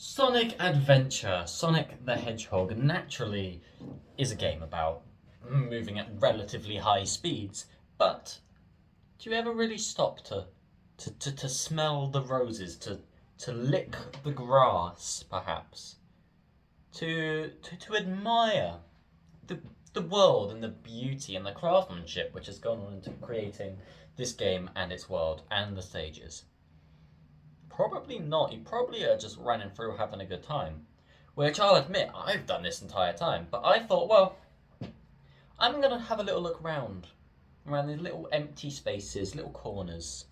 Sonic Adventure, Sonic the Hedgehog, naturally is a game about moving at relatively high speeds, but do you ever really stop to smell the roses, to lick the grass, perhaps? To admire the, the world and the beauty and the craftsmanship which has gone on into creating this game and its world and the stages? Probably not. You probably are just running through having a good time. Which I'll admit, I've done this entire time. But I thought, well, I'm going to have a little look around these little empty spaces, little corners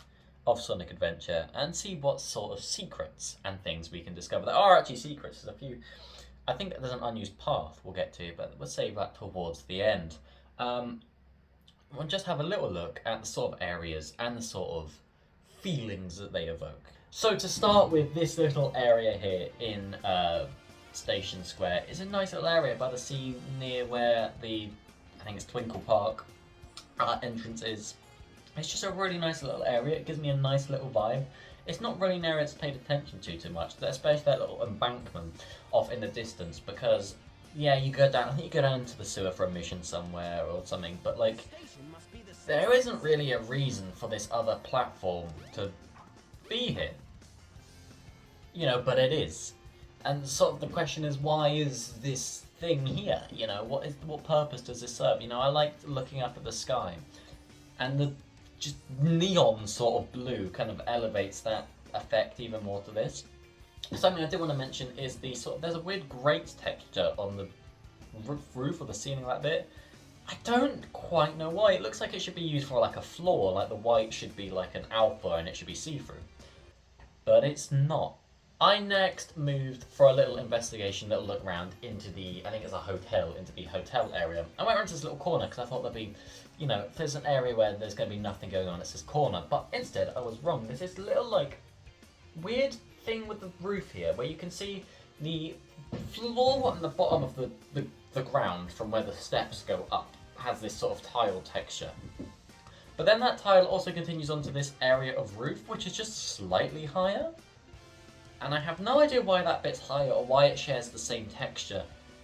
of Sonic Adventure, and see what sort of secrets and things we can discover. There are actually secrets. There's a few. I think there's an unused path we'll get to, but we'll save that towards the end. We'll just have a little look at the sort of areas and the sort of feelings that they evoke. So to start with, this little area here in Station Square is a nice little area by the sea near where I think it's Twinkle Park entrance is. It's just a really nice little area. It gives me a nice little vibe. It's not really an area that's paid attention to too much, especially that little embankment off in the distance, because yeah, you go down. I think you go down into the sewer for a mission somewhere or something, but like there isn't really a reason for this other platform to be here. You know, but it is. And sort of the question is, why is this thing here? You know, what purpose does this serve? You know, I like looking up at the sky, and the just neon sort of blue kind of elevates that effect even more to this. Something I did want to mention is the sort of, there's a weird grate texture on the roof or the ceiling like that bit. I don't quite know why. It looks like it should be used for like a floor, like the white should be like an alpha and it should be see-through. But it's not. I next moved for a little investigation, little look around into I think it's a hotel, into the hotel area. I went around to this little corner because I thought there'd be, you know, if there's an area where there's going to be nothing going on, it's this corner. But instead, I was wrong. There's this little, like, weird thing with the roof here where you can see the floor on the bottom of the ground from where the steps go up has this sort of tile texture. But then that tile also continues onto this area of roof, which is just slightly higher. And I have no idea why that bit's higher or why it shares the same texture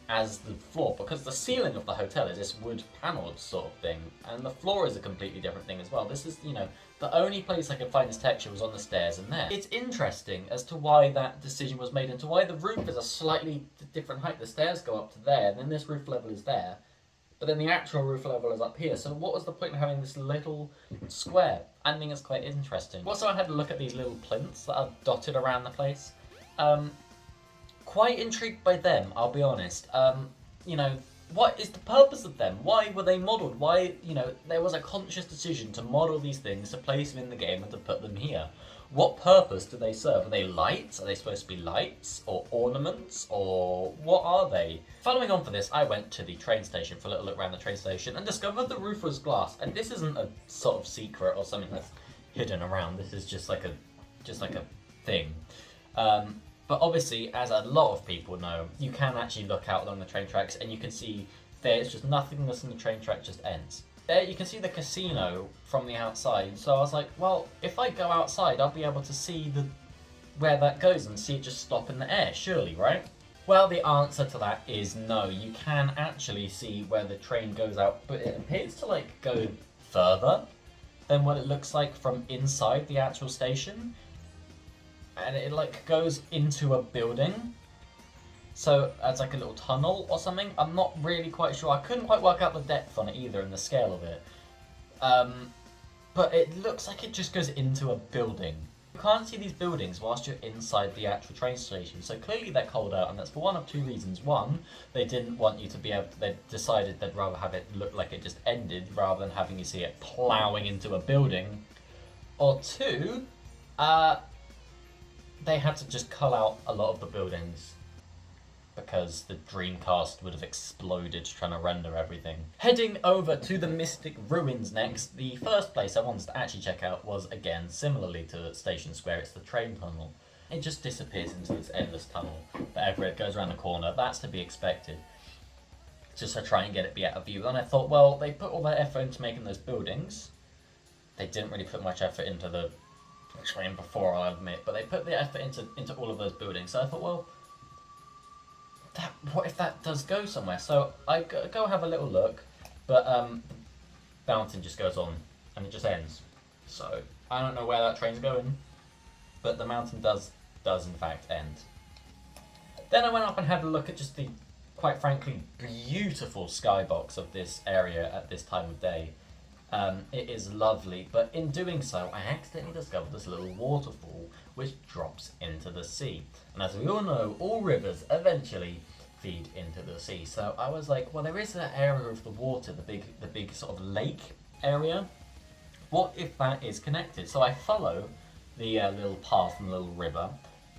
as the floor, because the ceiling of the hotel is this wood panelled sort of thing, and the floor is a completely different thing as well. This is, you know, the only place I could find this texture was on the stairs and there. It's interesting as to why that decision was made and to why the roof is a slightly different height. The stairs go up to there, and then this roof level is there, but then the actual roof level is up here. So what was the point of having this little square? I think it's quite interesting. Also, I had a look at these little plinths that are dotted around the place. Quite intrigued by them, I'll be honest. You know, what is the purpose of them? Why were they modelled? Why, you know, there was a conscious decision to model these things, to place them in the game and to put them here. What purpose do they serve? Are they lights? Are they supposed to be lights? Or ornaments? Or what are they? Following on for this, I went to the train station for a little look around the train station and discovered the roof was glass. And this isn't a sort of secret or something that's hidden around. This is just like a thing. But obviously, as a lot of people know, you can actually look out along the train tracks and you can see there's just nothingness and the train track just ends. There you can see the casino from the outside, so I was like, well, if I go outside, I'll be able to see where that goes and see it just stop in the air, surely, right? Well, the answer to that is no. You can actually see where the train goes out, but it appears to like go further than what it looks like from inside the actual station. And it like goes into a building, so it's like a little tunnel or something. I'm not really quite sure. I couldn't quite work out the depth on it either and the scale of it. But it looks like it just goes into a building. You can't see these buildings whilst you're inside the actual train station, so clearly they're cold out, and that's for one of two reasons. One, they didn't want you to be able to, they decided they'd rather have it look like it just ended rather than having you see it ploughing into a building. Or two, they had to just cull out a lot of the buildings because the Dreamcast would have exploded trying to render everything. Heading over to the Mystic Ruins next, the first place I wanted to actually check out was, again, similarly to Station Square, it's the train tunnel. It just disappears into this endless tunnel wherever it goes around the corner. That's to be expected. Just to try and get it be out of view. And I thought, well, they put all that effort into making those buildings. They didn't really put much effort into the train before, I'll admit, but they put the effort into all of those buildings. So I thought, well, what if that does go somewhere? So I go have a little look, but the mountain just goes on and it just ends. So I don't know where that train's going, but the mountain does in fact end. Then I went up and had a look at just the, quite frankly, beautiful skybox of this area at this time of day. It is lovely, but in doing so, I accidentally discovered this little waterfall which drops into the sea. And as we all know, all rivers eventually feed into the sea. So I was like, well, there is that area of the water, the big sort of lake area. What if that is connected? So I follow the little path from the little river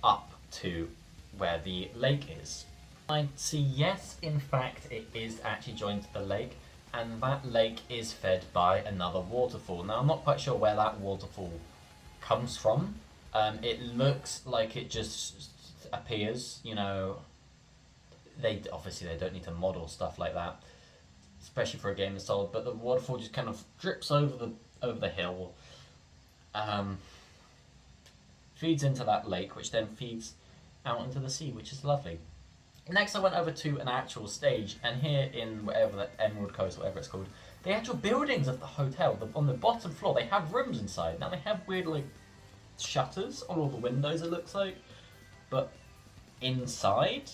up to where the lake is. I see, yes, in fact, it is actually joined to the lake, and that lake is fed by another waterfall. Now, I'm not quite sure where that waterfall comes from. It looks like it just appears, you know. They obviously they don't need to model stuff like that, especially for a game that's old. But the waterfall just kind of drips over the hill, feeds into that lake, which then feeds out into the sea, which is lovely. Next, I went over to an actual stage, and here in whatever that Emerald Coast, whatever it's called, the actual buildings of the hotel, on the bottom floor, they have rooms inside. Now they have weird like shutters on all the windows. It looks like, but inside,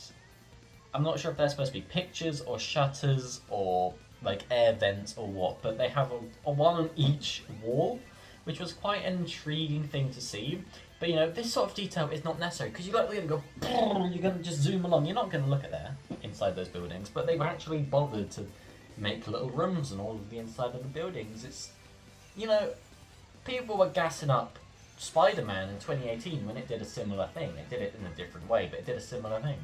I'm not sure if they're supposed to be pictures or shutters or like air vents or what, but they have a one on each wall, which was quite an intriguing thing to see. But you know, this sort of detail is not necessary because you're likely going to go, you're going to just zoom along. You're not going to look at there inside those buildings, but they've actually bothered to make little rooms and all of the inside of the buildings. It's, you know, people were gassing up Spider-Man in 2018 when it did a similar thing. It did it in a different way, but it did a similar thing.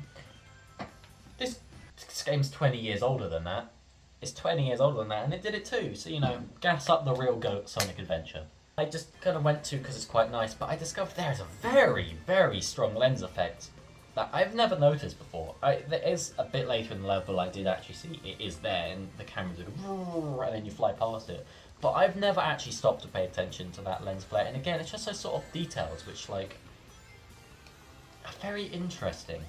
This game's 20 years older than that. It's 20 years older than that, and it did it too. So, you know, gas up the real GOAT Sonic Adventure. I just kind of went to because it's quite nice, but I discovered there is a very, very strong lens effect that I've never noticed before. There is a bit later in the level I did actually see it is there, and the camera's like, and then you fly past it. But I've never actually stopped to pay attention to that lens flare, and again, it's just those sort of details which, like, are very interesting.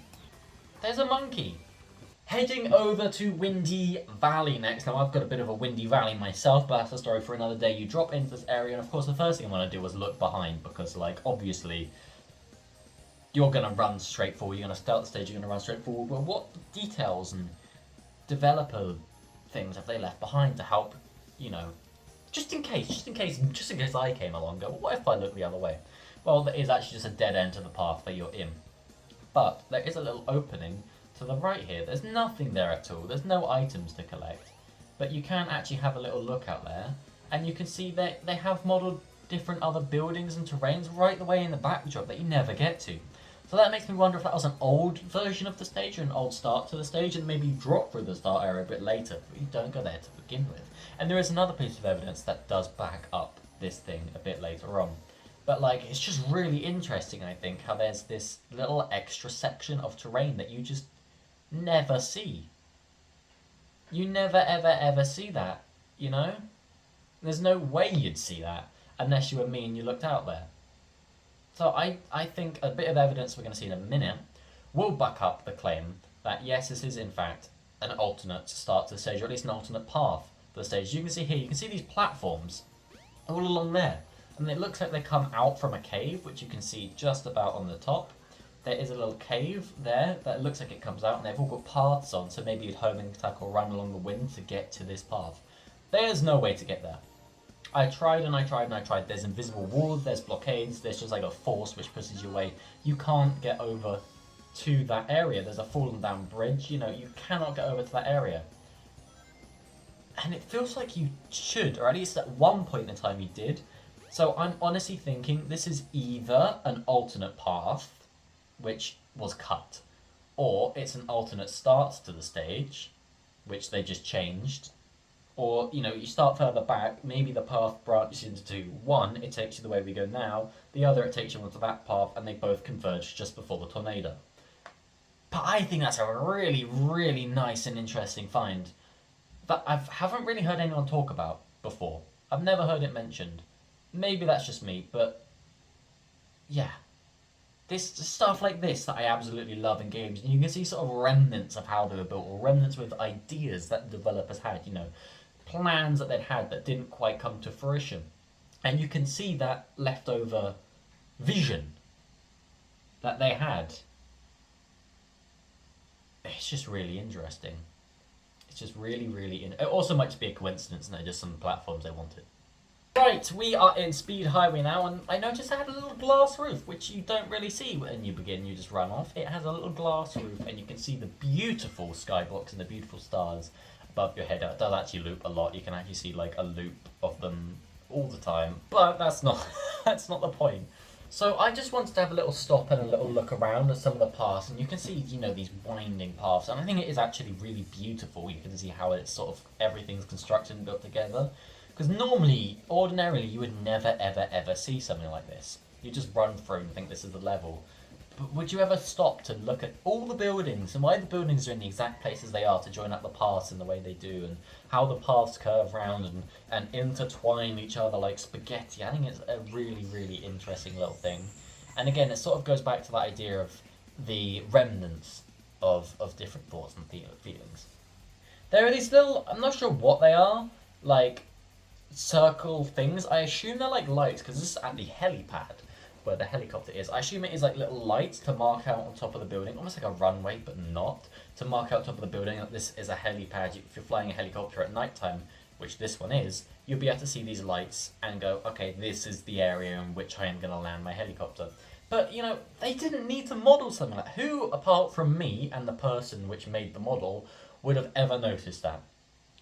There's a monkey. Heading over to Windy Valley next. Now, I've got a bit of a Windy Valley myself, but that's a story for another day. You drop into this area, and of course, the first thing I want to do was look behind, because, like, obviously, you're going to run straight forward. You're going to start the stage, you're going to run straight forward. But what details and developer things have they left behind to help, you know, just in case I came along and go, well, what if I look the other way? Well, there is actually just a dead end to the path that you're in. But there is a little opening to the right here. There's nothing there at all. There's no items to collect. But you can actually have a little look out there, and you can see that they have modelled different other buildings and terrains right the way in the backdrop that you never get to. So that makes me wonder if that was an old version of the stage or an old start to the stage, and maybe you drop through the start area a bit later, but you don't go there to begin with. And there is another piece of evidence that does back up this thing a bit later on. But like, it's just really interesting, I think, how there's this little extra section of terrain that you just never see. You never ever see that, you know? There's no way you'd see that unless you were me and you looked out there. So I think a bit of evidence we're going to see in a minute will back up the claim that yes, this is in fact an alternate start to the stage, or at least an alternate path to the stage. You can see here, you can see these platforms all along there, and it looks like they come out from a cave, which you can see just about on the top. There is a little cave there that looks like it comes out, and they've all got paths on, so maybe you'd homing attack or run along the wind to get to this path. There's no way to get there. I tried and I tried and I tried. There's invisible walls, there's blockades, there's just like a force which pushes you away. You can't get over to that area. There's a fallen down bridge, you know, you cannot get over to that area. And it feels like you should, or at least at one point in time you did. So I'm honestly thinking this is either an alternate path, which was cut, or it's an alternate start to the stage, which they just changed. Or, you know, you start further back, maybe the path branches into two. One, it takes you the way we go now. The other, it takes you onto that path, and they both converge just before the tornado. But I think that's a really, really nice and interesting find that I haven't really heard anyone talk about before. I've never heard it mentioned. Maybe that's just me, but yeah. This stuff like this that I absolutely love in games, and you can see sort of remnants of how they were built, or remnants with ideas that developers had, plans that they'd had that didn't quite come to fruition. And you can see that leftover vision that they had. It's just really interesting. It's just really, really. It also might just be a coincidence, and they're just some platforms they wanted. Right, we are in Speed Highway now, and I noticed it had a little glass roof, which you don't really see when you begin, you just run off. It has a little glass roof, and you can see the beautiful skybox and the beautiful stars above your head. It does actually loop a lot. You can actually see like a loop of them all the time, but that's not that's not the point. So I just wanted to have a little stop and a little look around at some of the paths, and you can see, these winding paths, and I think it is actually really beautiful. You can see how it's sort of, everything's constructed and built together. Because ordinarily, you would never, ever, ever see something like this. You just run through and think this is the level. But would you ever stop to look at all the buildings and why the buildings are in the exact places they are to join up the paths in the way they do, and how the paths curve round and intertwine each other like spaghetti? I think it's a really, really interesting little thing. And again, it sort of goes back to that idea of the remnants of different thoughts and feelings. There are these little, I'm not sure what they are, like circle things. I assume they're like lights, because this is at the helipad where the helicopter is. I assume it is like little lights to mark out on top of the building, almost like a runway, but not. To mark out top of the building that this is a helipad. If you're flying a helicopter at night time, which this one is, you'll be able to see these lights and go, okay, this is the area in which I am going to land my helicopter. But, they didn't need to model something like that. Who, apart from me and the person which made the model, would have ever noticed that?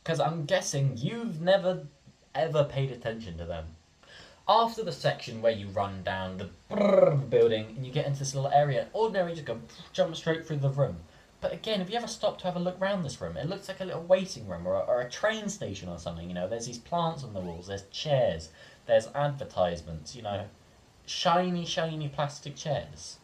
Because I'm guessing you've never ever paid attention to them. After the section where you run down the building and you get into this little area, ordinarily you just jump straight through the room. But again, if you ever stop to have a look around this room, it looks like a little waiting room or a train station or something. There's these plants on the walls, there's chairs, there's advertisements, shiny, shiny plastic chairs,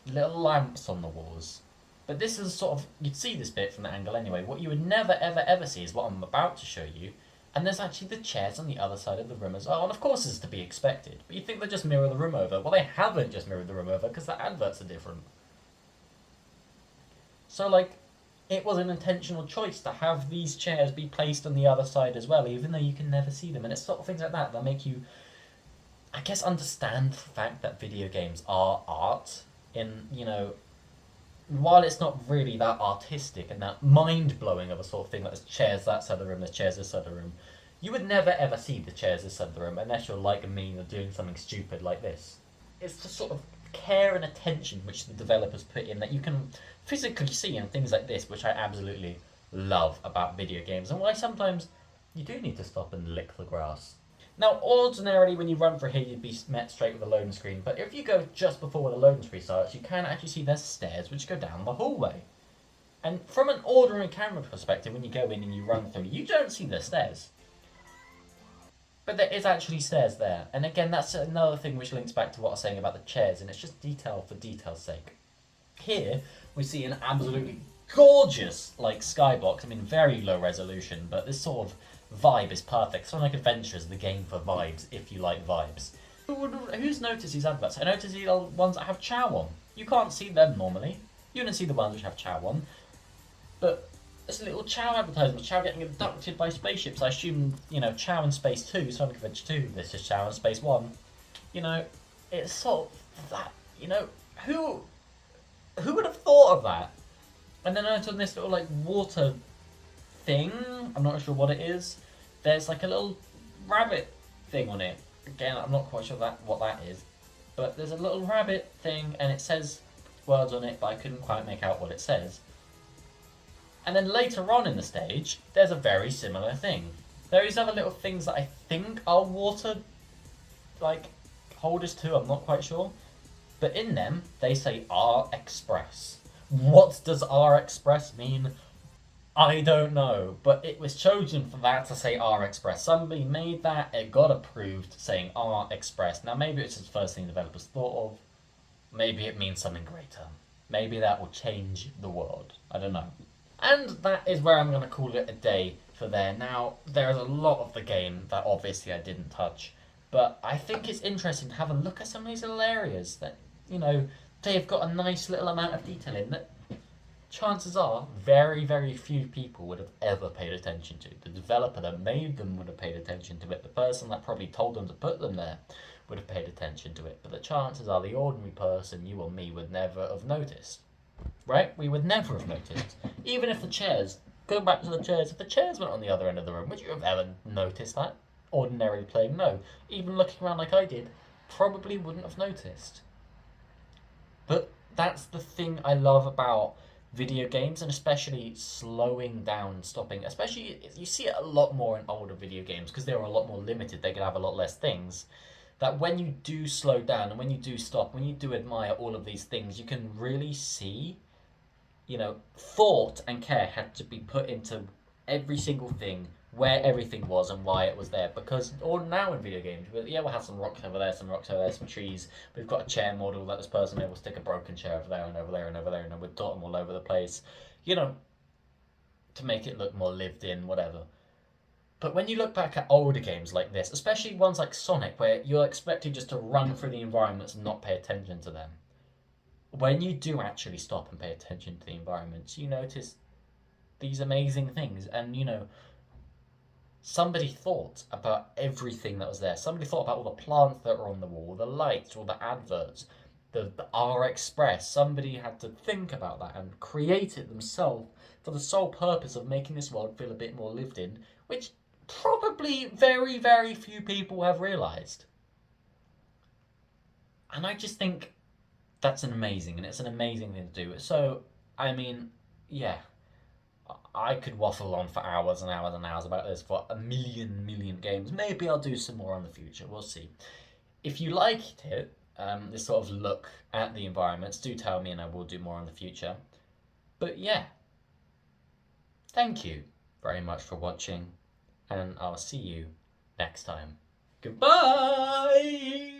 little lamps on the walls. But this is sort of, you'd see this bit from the angle anyway. What you would never, ever, ever see is what I'm about to show you. And there's actually the chairs on the other side of the room as well. And of course this is to be expected. But you think they just mirror the room over. Well, they haven't just mirrored the room over, because the adverts are different. So, it was an intentional choice to have these chairs be placed on the other side as well, even though you can never see them. And it's sort of things like that that make you, I guess, understand the fact that video games are art in, while it's not really that artistic and that mind-blowing of a sort of thing, like there's chairs that side of the room, there's chairs this side of the room, you would never ever see the chairs this side of the room unless you're like me and doing something stupid like this. It's the sort of care and attention which the developers put in that you can physically see in things like this, which I absolutely love about video games, and why sometimes you do need to stop and lick the grass. Now, ordinarily, when you run through here, you'd be met straight with a loading screen, but if you go just before the loading screen starts, you can actually see there's stairs which go down the hallway. And from an ordinary camera perspective, when you go in and you run through, you don't see the stairs. But there is actually stairs there, and again, that's another thing which links back to what I was saying about the chairs, and it's just detail for detail's sake. Here, we see an absolutely gorgeous, skybox. I mean, very low resolution, but this sort of vibe is perfect. Sonic Adventure is the game for vibes, if you like vibes. Who's noticed these adverts? I noticed the ones that have Chow on. You can't see them normally. You wouldn't see the ones which have Chow on. But there's a little Chow advertisement. Chow getting abducted by spaceships. I assume, Chow in Space 2, Sonic Adventure 2. This is Chow in Space 1. It's sort of that, who would have thought of that? And then I on this little, water thing. I'm not sure what it is. There's a little rabbit thing on it. Again, I'm not quite sure what that is. But there's a little rabbit thing, and it says words on it, but I couldn't quite make out what it says. And then later on in the stage, there's a very similar thing. There is other little things that I think are water, holders too, I'm not quite sure. But in them, they say R Express. What does R Express mean? I don't know, but it was chosen for that to say R Express. Somebody made that, it got approved saying R Express. Now maybe it's the first thing developers thought of. Maybe it means something greater. Maybe that will change the world. I don't know. And that is where I'm going to call it a day for there. Now, there's a lot of the game that obviously I didn't touch, but I think it's interesting to have a look at some of these little areas that you know, they've got a nice little amount of detail in that chances are very, very few people would have ever paid attention to. The developer that made them would have paid attention to it. The person that probably told them to put them there would have paid attention to it. But the chances are the ordinary person, you or me, would never have noticed. Right? We would never have noticed. Even if the chairs, going back to the chairs, if the chairs went on the other end of the room, would you have ever noticed that? Ordinarily playing, no. Even looking around like I did, probably wouldn't have noticed. But that's the thing I love about video games, and especially slowing down, stopping. Especially, you see it a lot more in older video games because they're a lot more limited. They could have a lot less things. That when you do slow down and when you do stop, when you do admire all of these things, you can really see, thought and care had to be put into every single thing, where everything was and why it was there. Because or now in video games, yeah, we'll have some rocks over there, some rocks over there, some trees. We've got a chair model that this person will stick a broken chair over there and over there and over there, and we'll dot them all over the place, you know, to make it look more lived in, whatever. But when you look back at older games like this, especially ones like Sonic, where you're expected just to run through the environments and not pay attention to them, when you do actually stop and pay attention to the environments, you notice these amazing things. And, somebody thought about everything that was there. Somebody thought about all the plants that were on the wall, the lights, all the adverts, the R Express. Somebody had to think about that and create it themselves for the sole purpose of making this world feel a bit more lived in, which probably very, very few people have realised. And I just think that's and it's an amazing thing to do. So, I mean, yeah, I could waffle on for hours and hours and hours about this for a million games. Maybe I'll do some more in the future. We'll see. If you liked it, this sort of look at the environments, do tell me and I will do more in the future. But yeah, thank you very much for watching, and I'll see you next time. Goodbye!